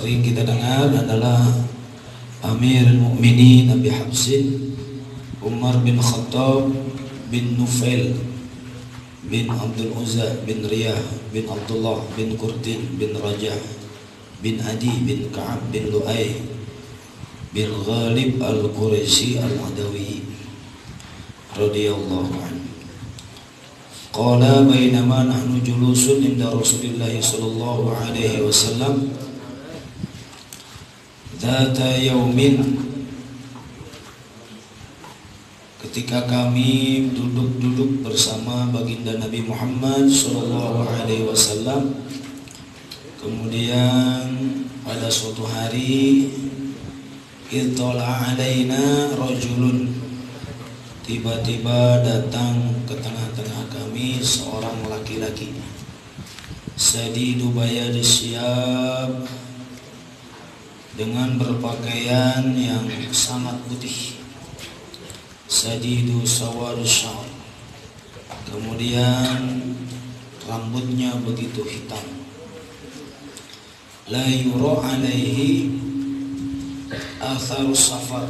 sering kita dengar adalah Amirul Mukminin Abi Hafsin Umar bin Khattab bin Nufail bin Abdul Uzza bin Riyah bin Abdullah bin Qurtin bin Rajah bin Adi bin Ka'ab bin Lu'ay bin Ghalib al-Quraisy al-Adawi radhiyallahu anhu. Qala bainama nahnu julusun inda Rasulillah sallallahu alaihi wasallam dzata yaumin, ketika kami duduk bersama baginda Nabi Muhammad sallallahu alaihi wasallam, kemudian pada suatu hari ittala alaina rajulun, tiba-tiba datang ke tengah-tengah kami seorang laki-laki, sadidu bayadis syiyab, dengan berpakaian yang sangat putih, sadidu sawadus sya'ar, kemudian rambutnya begitu hitam, la yura alaihi atharus safar,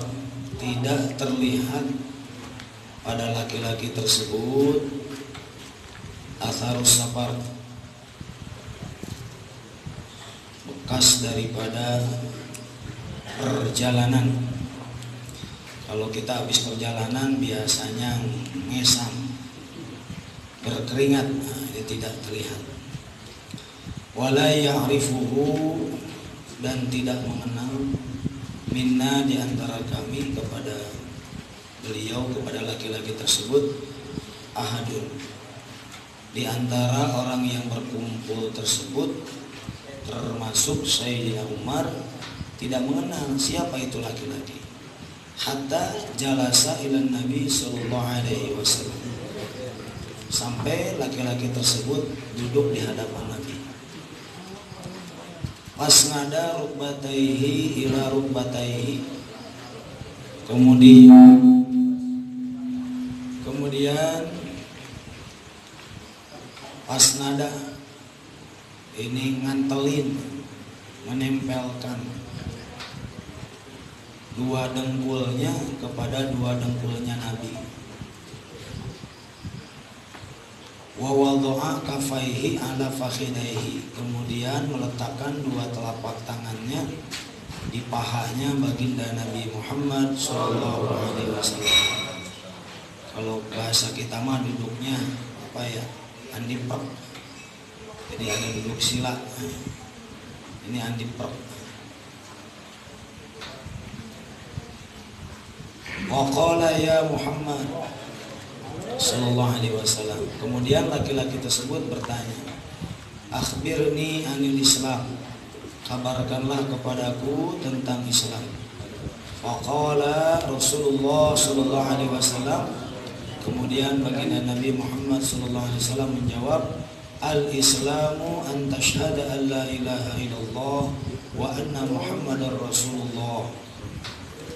tidak terlihat pada laki-laki tersebut atharus safar, bekas daripada perjalanan. Kalau kita habis perjalanan biasanya ngesam, berkeringat, itu tidak terlihat. Wala ya'rifuhu, dan tidak mengenal, minna, di antara kami, kepada beliau, kepada laki-laki tersebut, ahadun, di antara orang yang berkumpul tersebut termasuk Sayyidina Umar, tidak mengenal siapa itu laki-laki. Hatta jalasa ilan Nabi sallallahu alaihi wasallam, sampai laki-laki tersebut duduk di hadapan Nabi. Pasnada rukbataihi ila rukbataihi, kemudian pasnada ini ngantelin, menempelkan dua dengkulnya kepada dua dengkulnya Nabi. Wa wadha'a kafaihi ala fakhidaihi, kemudian meletakkan dua telapak tangannya di pahanya baginda Nabi Muhammad sallallahu alaihi wasallam. Kalau bahasa kita mah duduknya apa ya? Andiprak. Jadi ada duduk sila. Ini andiprak. Wa qala ya Muhammad sallallahu alaihi wasallam, kemudian laki-laki tersebut bertanya, akhbirni anil Islam, kabarkanlah kepadaku tentang Islam. Faqala Rasulullah sallallahu alaihi wasallam, kemudian baginda Nabi Muhammad sallallahu alaihi wasallam menjawab, al-Islamu an tashhada an la ilaha illallah wa anna Muhammadar Rasulullah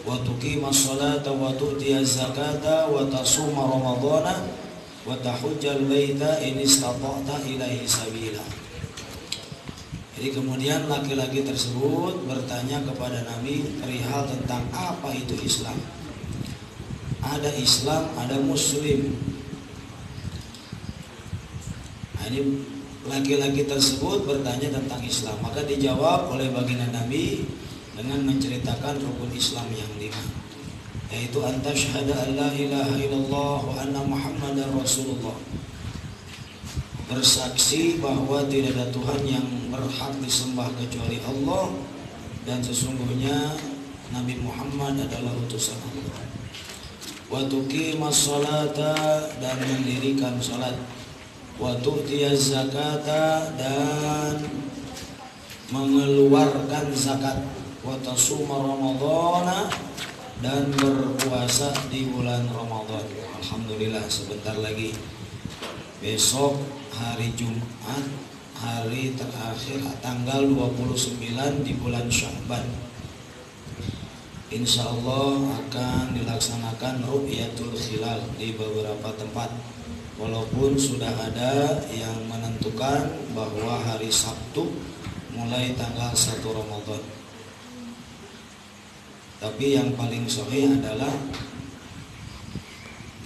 wa tuqimas salata wa tu'tiyaz zakata wa tasuma ramadhana wa tahujjal baita in istata'ta ilaihi sabila. Jadi kemudian laki-laki tersebut bertanya kepada Nabi perihal tentang apa itu Islam. Ada Islam, ada Muslim. Nah, ini laki-laki tersebut bertanya tentang Islam, maka dijawab oleh baginda Nabi dengan menceritakan rukun Islam yang 5, yaitu antasyhada an la ilaha illallah wa anna Muhammadar Rasulullah, bersaksi bahwa tidak ada Tuhan yang berhak disembah kecuali Allah dan sesungguhnya Nabi Muhammad adalah utusan Allah. Wa tuqimas salata, dan mendirikan salat. Wa tu'tiyaz zakata, dan mengeluarkan zakat. Wa tasuma ramadhana, dan berpuasa di bulan Ramadan. Alhamdulillah, sebentar lagi besok hari Jumat, hari terakhir tanggal 29 di bulan Sya'ban. Insya Allah akan dilaksanakan Ru'yatul Hilal di beberapa tempat. Walaupun sudah ada yang menentukan bahwa hari Sabtu mulai tanggal 1 Ramadan. Tapi yang paling sahih adalah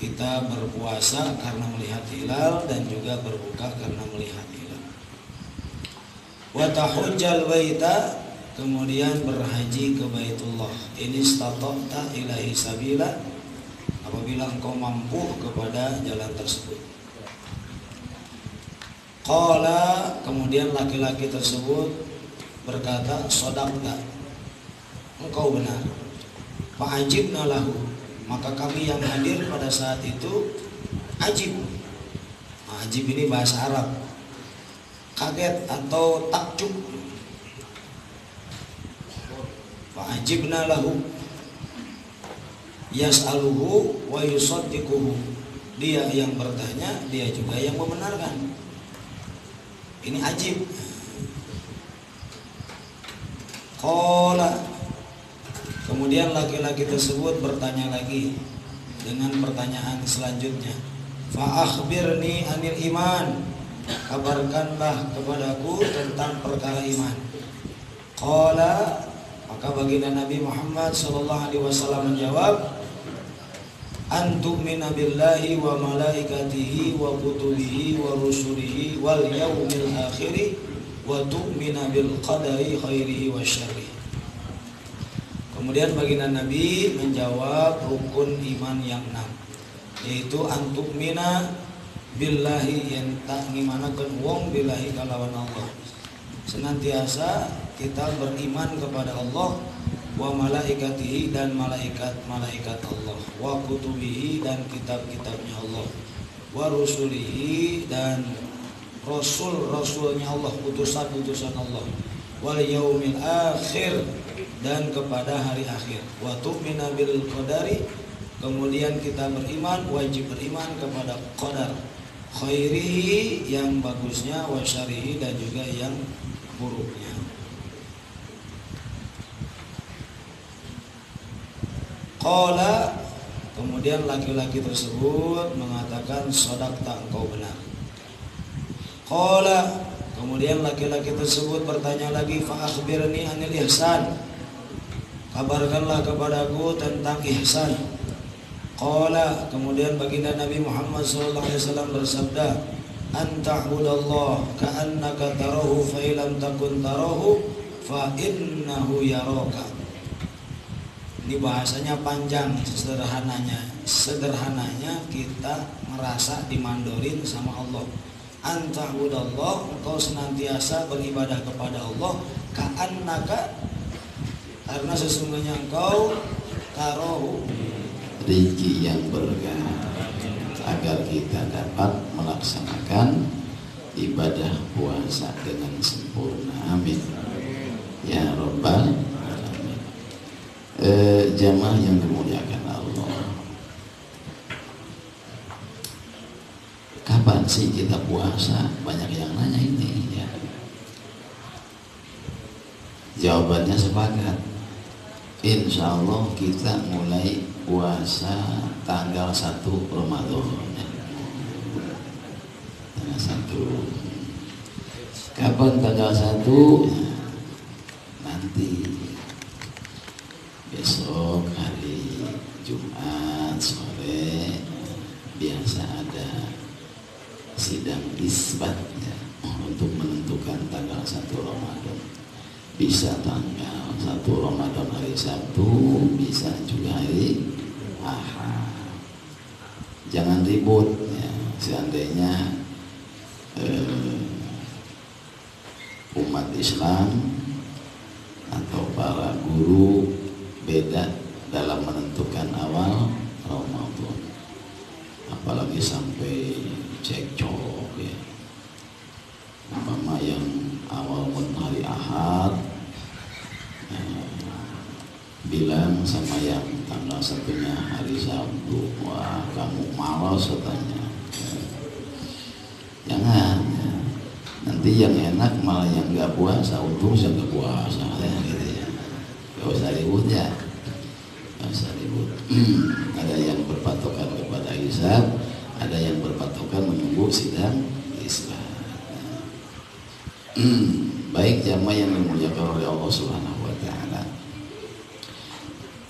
kita berpuasa karena melihat hilal dan juga berbuka karena melihat hilal. Wa tahujjal baita, kemudian berhaji ke Baitullah. Ini istata'ta ilahi sabila, apabila engkau mampu kepada jalan tersebut. Qala, kemudian laki-laki tersebut berkata, shadaqta, engkau benar. Fa'ajibna lahu, maka kami yang hadir pada saat itu ajib. Ajib ini bahasa Arab, kaget atau takjub. Fa'ajibna lahu yas'aluhu wa yusaddiquhu, dia yang bertanya, dia juga yang membenarkan. Ini ajib. Qala, kemudian laki-laki tersebut bertanya lagi dengan pertanyaan selanjutnya. Fa akhbirni anil iman, kabarkanlah kepadaku tentang perkara iman. Qala, maka baginda Nabi Muhammad sallallahu alaihi wasallam menjawab, antu'mina billahi wa malaikatihi wa kutubihi wa rusulihi wal yaumil akhiri wa tu'mina bil qadari khairihi wa syarrihi. Kemudian baginda Nabi menjawab rukun iman yang 6, yaitu antu'mina billahi, yang tak ngimanakeun wong billahi kalawan Allah. Senantiasa kita beriman kepada Allah, wa malaikatihi, dan malaikat-malaikat Allah, wa kutubihi, dan kitab-kitabnya Allah, wa rusulihi, dan rasul-rasulnya Allah, utusan-utusan Allah, wal yaumil akhir, dan kepada hari akhir, wa tu'mina bil qadari, kemudian kita beriman, wajib beriman kepada qadar, khairihi, yang bagusnya, wa syarrihi, dan juga yang buruknya. Qala, kemudian laki-laki tersebut mengatakan, shadaqta, engkau benar. Qala, kemudian laki-laki tersebut bertanya lagi, fa akhbirni anil ihsan, kabarkanlah kepadaku tentang ihsan. Qala, kemudian baginda Nabi Muhammad SAW bersabda, anta'budallah ka'annaka tarahu fa illam takun tarahu fa innahu yaraka. Ini bahasanya panjang, sederhananya kita merasa dimandorin sama Allah. Anta'budallah, engkau senantiasa beribadah kepada Allah, ka'annaka, karena sesungguhnya engkau tarahu, rezeki yang berkah, agar kita dapat melaksanakan ibadah puasa dengan sempurna. Amin ya Rabbal alamin. Jamaah yang dimuliakan Allah, kapan sih kita puasa? Banyak yang nanya ini ya. Jawabannya sepakat, insya Allah kita mulai puasa tanggal 1 Ramadan. Tanggal 1. Kapan tanggal 1? Nanti besok hari Jumat sore biasa ada sidang isbatnya untuk menentukan tanggal 1 Ramadan. Bisa tanggal 1 Ramadan hari Sabtu, bisa juga hari Ahad. Jangan ribut ya. Seandainya umat Islam atau para guru beda dalam menentukan awal Ramadan, apalagi sampai cekcok ya. Umpama yang awal hari Ahad bilang sama yang tanggal 1-nya hari Sabtu, wah kamu malas katanya. Jangan ya. Nanti yang enak malah yang nggak puasa, untung saya nggak puasa ya, gitu ya. Gak usah ribut ya, gak usah ribut. Ada yang berpatokan kepada hisab, ada yang berpatokan menunggu sidang isbat. Baik jamaah yang Subhanahu wa taala.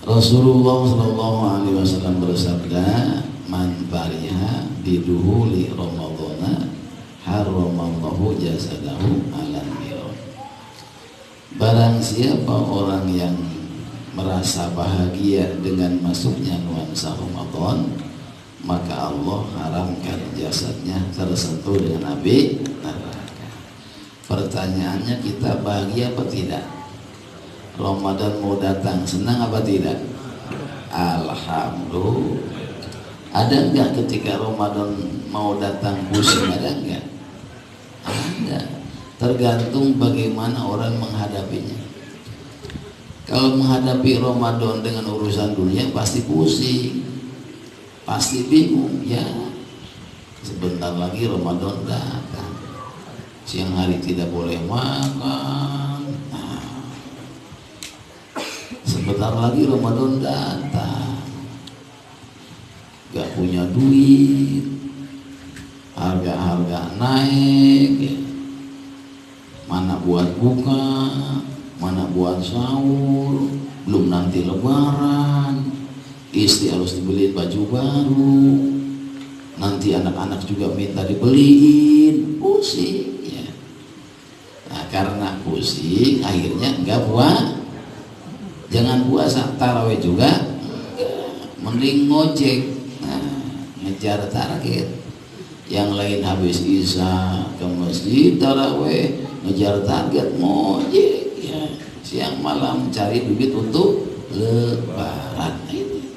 Rasulullah sallallahu alaihi wasallam bersabda, "Man fariha biduhuli Ramadhana haramallahu jasadahu 'alan nar." Barang siapa orang yang merasa bahagia dengan masuknya nuansa Ramadan, maka Allah haramkan jasadnya tersentuh dengan api neraka. Pertanyaannya, kita bahagia apa tidak? Ramadan mau datang, senang apa tidak? Alhamdulillah. Ada enggak ketika Ramadan mau datang pusing? Ada enggak? Ada. Tergantung bagaimana orang menghadapinya. Kalau menghadapi Ramadan dengan urusan dunia pasti pusing, pasti bingung. Ya, sebentar lagi Ramadan datang, siang hari tidak boleh makan. Sebentar lagi Ramadan datang, gak punya duit, harga-harga naik, ya. Mana buat buka, mana buat sahur, belum nanti lebaran, istri harus dibeliin baju baru, nanti anak-anak juga minta dibeliin, pusing ya. Nah, karena pusing akhirnya enggak puasa. Jangan puasa, tarawih juga mending ngojek. Nah, ngejar target. Yang lain habis isya ke masjid tarawih, ngejar target ngojek ya. Siang malam cari duit untuk lebaran. Ini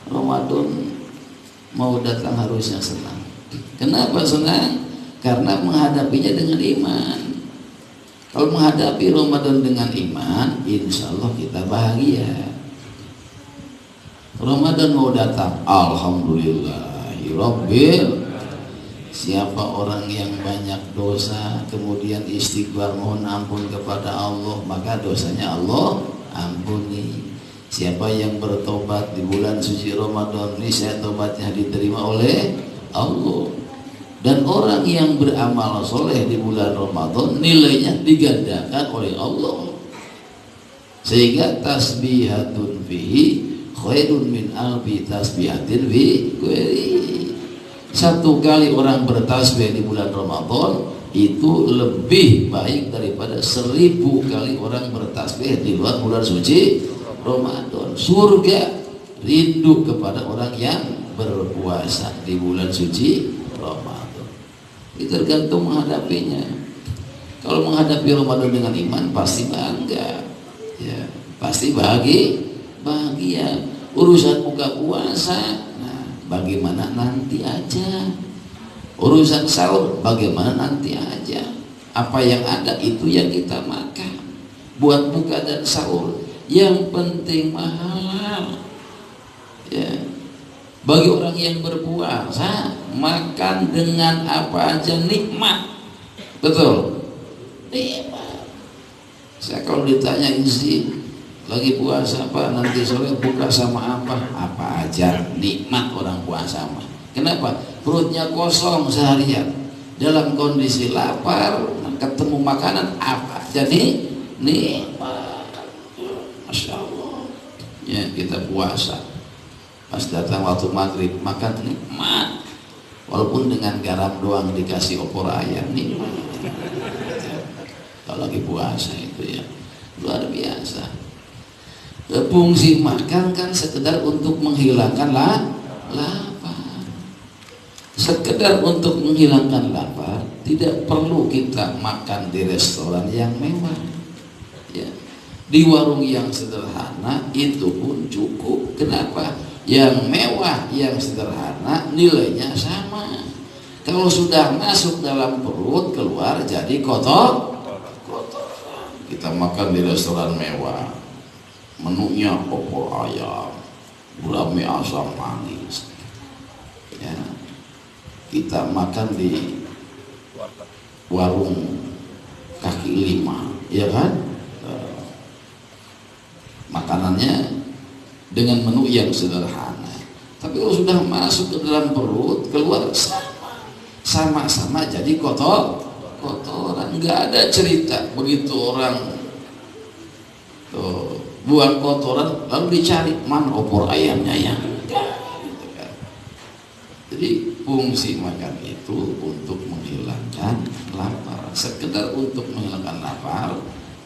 Ramadan mau datang harusnya senang. Kenapa senang? Karena menghadapinya dengan iman. Kalau menghadapi Ramadan dengan iman, insya Allah kita bahagia. Ramadan mau datang, alhamdulillahirabbil. Siapa orang yang banyak dosa kemudian istighfar mohon ampun kepada Allah, maka dosanya Allah ampuni. Siapa yang bertobat di bulan suci Ramadan ini, saya tobatnya diterima oleh Allah. Dan orang yang beramal soleh di bulan Ramadan nilainya digandakan oleh Allah, sehingga tasbihatun fihi khairun min alfi tasbihatin fi ghairi. Satu kali orang bertasbih di bulan Ramadan itu lebih baik daripada 1000 kali orang bertasbih di luar bulan suci Ramadan. Surga rindu kepada orang yang berpuasa di bulan suci Ramadan. Itu tergantung menghadapinya. Kalau menghadapi Ramadan dengan iman pasti bangga, ya, pasti bahagia. Urusan buka puasa, nah, bagaimana nanti aja. Urusan sahur, bagaimana nanti aja. Apa yang ada itu yang kita makan. Buat buka dan sahur, yang penting mahal. Ya. Bagi orang yang berpuasa, makan dengan apa aja nikmat. Betul? Nikmat. Saya kalau ditanya isi lagi puasa apa, nanti sore buka sama apa aja nikmat orang puasa mah. Kenapa? Perutnya kosong seharian, dalam kondisi lapar, ketemu makanan apa jadi nikmat. Masya Allah. Ya, kita puasa. Pas datang waktu maghrib makan nikmat, walaupun dengan garam doang dikasih opor ayam nikmat. Kalau lagi puasa itu ya luar biasa. Fungsi makan kan sekedar untuk menghilangkan lapar. Sekedar untuk menghilangkan lapar, tidak perlu kita makan di restoran yang mewah. Ya. Di warung yang sederhana itu pun cukup. Kenapa? Yang mewah, yang sederhana nilainya sama. Kalau sudah masuk dalam perut, keluar jadi kotor. Kita makan di restoran mewah, menunya opor ayam, gulai asam manis. Ya. Kita makan di warung kaki lima, ya kan? Makanannya dengan menu yang sederhana, tapi kalau sudah masuk ke dalam perut, keluar sama-sama jadi kotor. kotoran, nggak ada cerita begitu orang tuh, buang kotoran lalu dicari mana opor ayamnya ya. Gitu kan. Jadi fungsi makan itu untuk menghilangkan lapar, sekedar untuk menghilangkan lapar.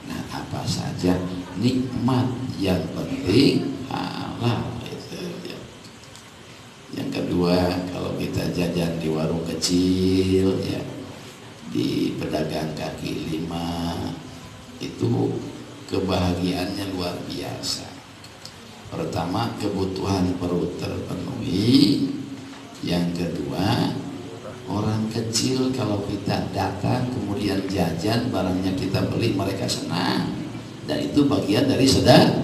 Nah, apa saja nikmat, yang penting halal itu ya. Yang kedua, kalau kita jajan di warung kecil ya, di pedagang kaki lima, itu kebahagiaannya luar biasa. Pertama, kebutuhan perut terpenuhi. Yang kedua, orang kecil kalau kita datang kemudian jajan barangnya kita beli, mereka senang, dan itu bagian dari sedekah.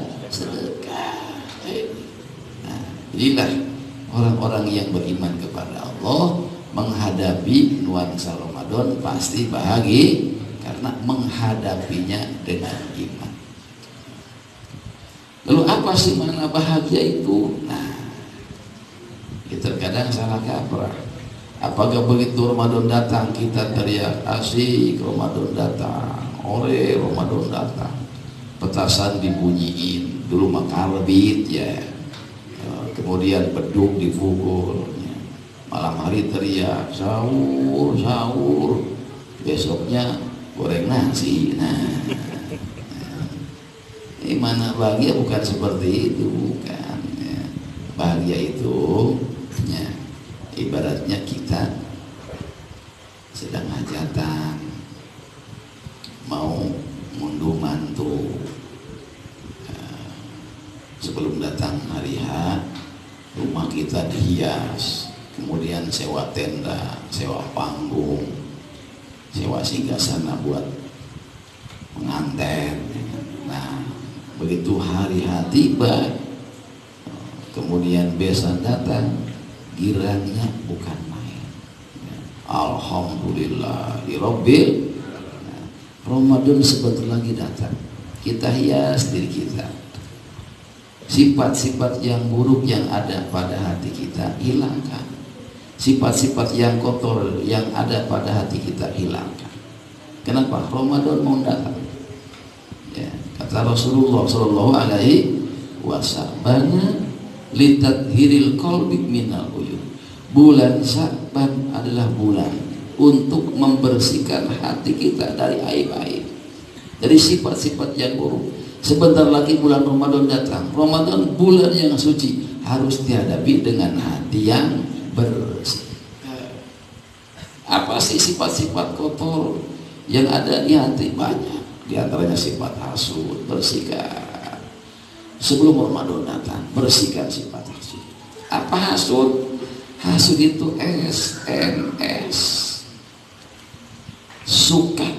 Nah, inilah orang-orang yang beriman kepada Allah menghadapi nuansa Ramadan pasti bahagia karena menghadapinya dengan iman. Lalu apa sih makna bahagia itu? Nah, kita terkadang salah kaprah. Apakah begitu Ramadan datang kita teriak asik Ramadan datang, ore Ramadan datang, petasan dibunyiin, dulu mah karbit ya, kemudian beduk dipukul ya. Malam hari teriak sahur sahur, besoknya goreng nasi. Nah, ini mana bahagia? Bukan seperti itu, bukan ya. Bahagia itu ya, ibaratnya kita sedang hajatan, mau ngunduh mantu, sebelum datang hari H, rumah kita dihias, kemudian sewa tenda, sewa panggung, sewa singgasana buat pengantin. Nah, begitu hari H tiba, kemudian besan datang, girangnya bukan main. Alhamdulillahirabbil. Ramadan sebentar lagi datang, kita hias diri kita. Sifat-sifat yang buruk yang ada pada hati kita hilangkan. Sifat-sifat yang kotor yang ada pada hati kita hilangkan. Kenapa? Ramadan mau datang. Ya, kata Rasulullah Shallallahu Alaihi Wasallam, litadhiril qalbi minal uyun. Bulan Sya'ban adalah bulan untuk membersihkan hati kita dari aib-aib, dari sifat-sifat yang buruk. Sebentar lagi bulan Ramadan datang. Ramadan bulan yang suci, harus dihadapi dengan hati yang bersih. Apa sih sifat-sifat kotor yang ada di hati? Banyak. Di antaranya sifat hasud, bersihkan. Sebelum Ramadan datang, bersihkan sifat hasud. Apa hasud? Hasud itu SMS. Suka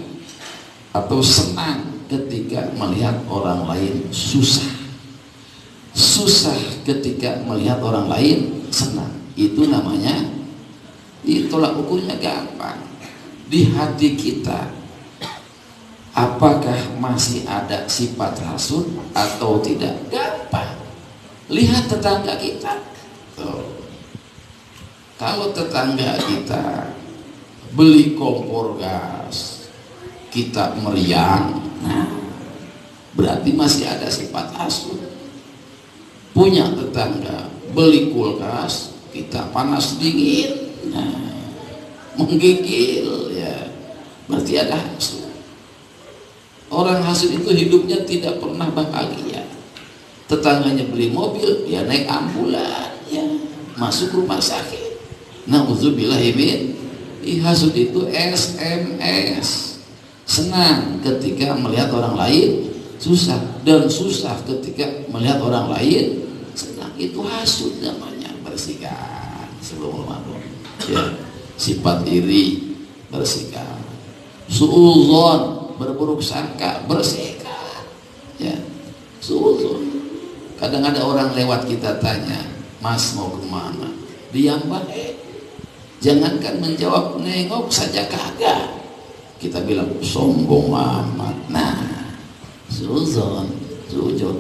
atau senang ketika melihat orang lain susah. Susah ketika melihat orang lain senang. Itu namanya, itulah ukurnya gampang. Di hati kita, apakah masih ada sifat hasud atau tidak? Gampang. Lihat tetangga kita. Tuh. Kalau tetangga kita beli kompor gas, kita meriang, nah berarti masih ada sifat hasud. Punya tetangga beli kulkas, kita panas dingin, nah menggigil, ya berarti ada hasud. Orang hasud itu hidupnya tidak pernah bahagia. Tetangganya beli mobil, ya naik ambulan, ya masuk rumah sakit. Na'udzubillahi min. Hasud itu SMS. Senang ketika melihat orang lain susah, dan susah ketika melihat orang lain senang. Itu hasud namanya. Bersihkan sebelum Ramadan. Ya, sifat iri bersihkan. Suudzon, berburuk sangka, bersihkan. Ya, suudzon. Kadang ada orang lewat kita tanya, Mas mau kemana? Diam baik. Jangankan menjawab, nengok saja kagak. Kita bilang sombong amat. Nah, suzon.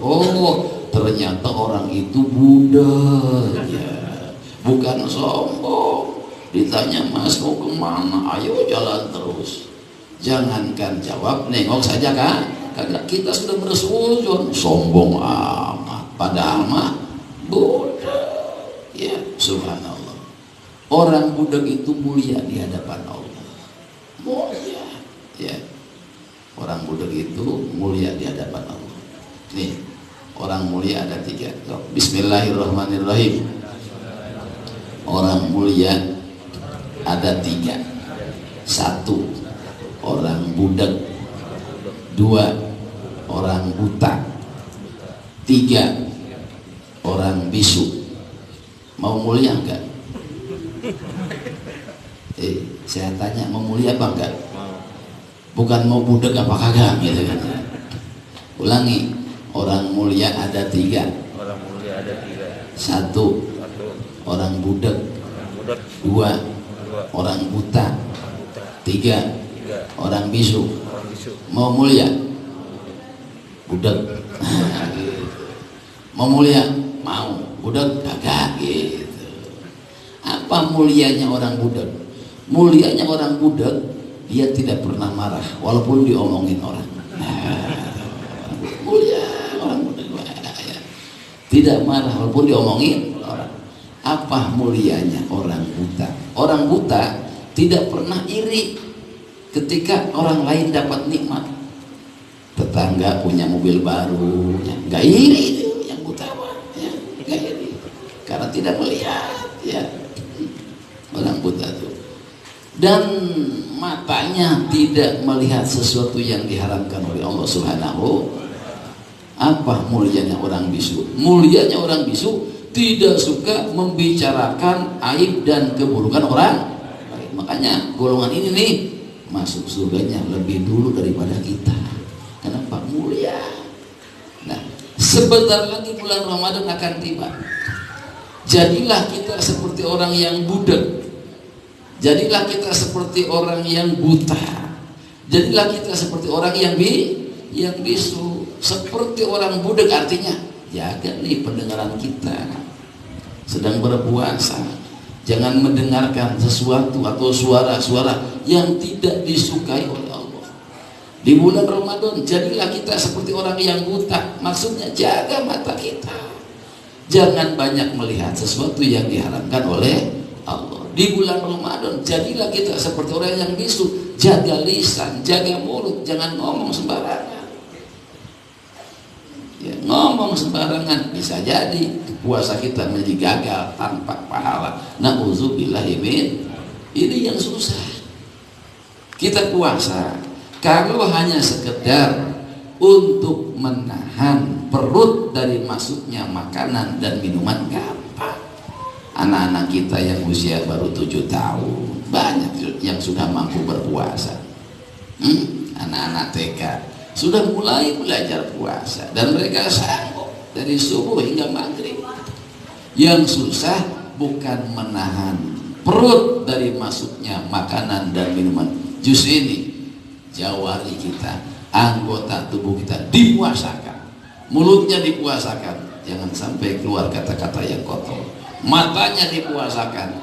Oh, ternyata orang itu budaya, bukan sombong. Ditanya Mas mau kemana? Ayo jalan terus. Jangankan jawab, nengok saja kan? Kagak, kita sudah bersuudzon, sombong amat. Padahal mah budak. Ya, subhanallah. Orang budak itu mulia di hadapan Allah. Mulia. Ya. Orang budak itu mulia di hadapan Allah. Nih, orang mulia ada 3. Bismillahirrahmanirrahim. Orang mulia ada 3. 1, orang budak. 2, orang buta. 3, orang bisu. Mau mulia enggak? Saya tanya, mau mulia apa enggak? Bukan mau budak apa kagak gitu kan. Ulangi, orang mulia ada 3. Orang mulia ada 3. 1, orang budak. 2, orang buta. 3, orang bisu. Mau mulia? Budak. Mau mulia? Mau. Budak kagak gitu. Apa mulianya orang budak? Mulianya orang budak, dia tidak pernah marah walaupun diomongin orang. Mulia orang budak, ya. Tidak marah walaupun diomongin orang. Apa mulianya orang buta? Orang buta tidak pernah iri ketika orang lain dapat nikmat. Tetangga punya mobil baru, ya, nggak iri itu yang buta, ya, nggak iri karena tidak melihat, ya, orang buta tuh. Dan matanya tidak melihat sesuatu yang diharamkan oleh Allah Subhanahu. Apa mulianya orang bisu? Mulianya orang bisu tidak suka membicarakan aib dan keburukan orang. Makanya golongan ini nih masuk surganya lebih dulu daripada kita. Kenapa? Mulia. Nah, sebentar lagi bulan Ramadan akan tiba. Jadilah kita seperti orang yang budak. Jadilah kita seperti orang yang buta. Jadilah kita seperti orang yang bisu. Seperti orang budak artinya jaga nih pendengaran kita. Sedang berpuasa, jangan mendengarkan sesuatu atau suara-suara yang tidak disukai oleh Allah. Di bulan Ramadan jadilah kita seperti orang yang buta. Maksudnya jaga mata kita. Jangan banyak melihat sesuatu yang diharamkan oleh Allah. Di bulan Ramadan jadilah kita seperti orang yang bisu. Jaga lisan, jaga mulut, jangan ngomong sembarangan. Ya, ngomong sembarangan bisa jadi puasa kita menjadi gagal tanpa pahala. Nauzubillahi min. Ini yang susah. Kita puasa kalau hanya sekedar untuk menahan perut dari masuknya makanan dan minuman, gampang. Anak-anak kita yang usia baru 7 tahun banyak yang sudah mampu berpuasa. Anak-anak TK sudah mulai belajar puasa dan mereka sanggup dari subuh hingga maghrib. Yang susah bukan menahan perut dari masuknya makanan dan minuman. Justru ini jawari kita, anggota tubuh kita dipuasakan, mulutnya dipuasakan, jangan sampai keluar kata-kata yang kotor. Matanya dipuasakan,